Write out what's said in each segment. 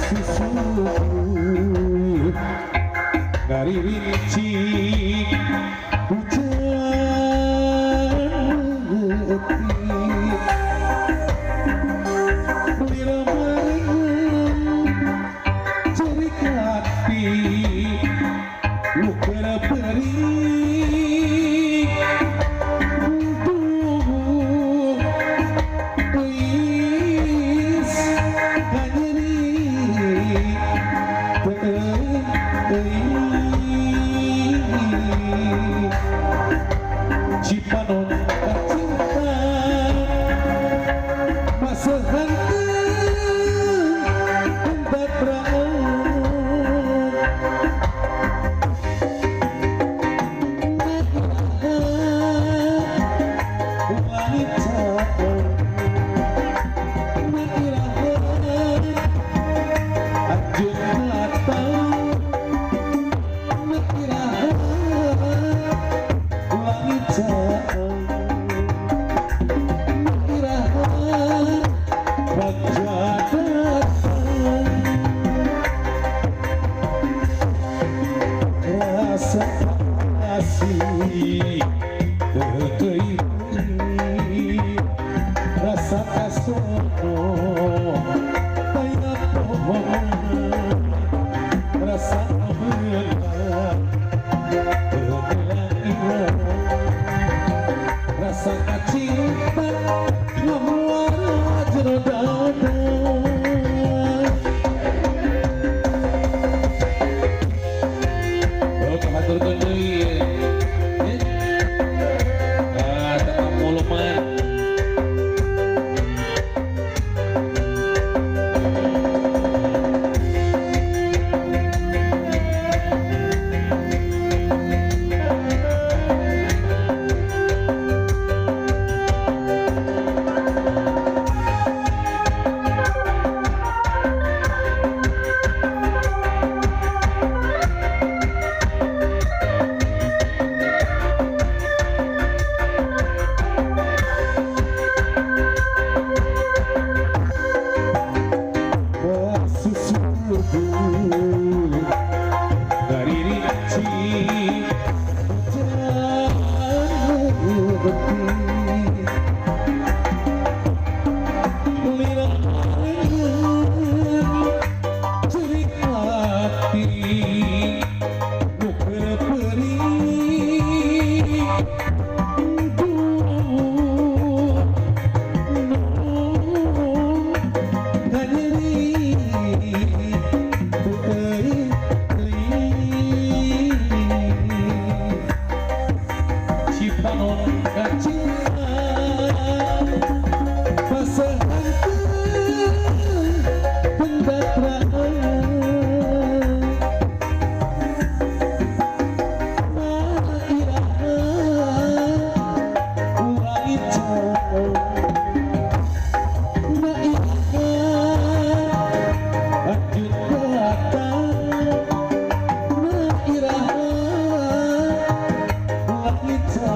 susu dari rinci hujan letih lira maring cerik hati lukera beri tubuh is kanyeri Cipanon cinta masa hanteng tempat beraun wanita mengirahan ajun datang mengirahan wanita mengirahan raja datang rasa kasih rasa kasono kayak pohon rasa amelan bergelang rasa cinta memuara jero dada oh kematur deui tetap muluman dari rinci lira cerik hati nuker peri Cipanon cinta masa hanteng pendatraan mairahan wanita mairahan ajun datang mairahan wanita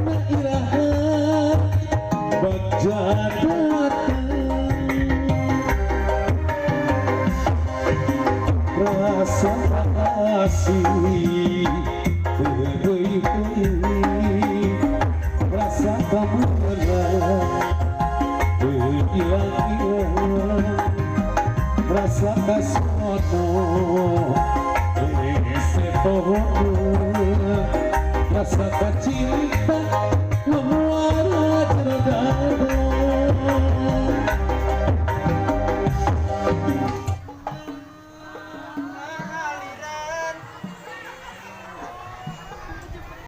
mairahan baja datang rasa kasih rasa kamulah berhilang rasa kasono ese pohon rasa cinta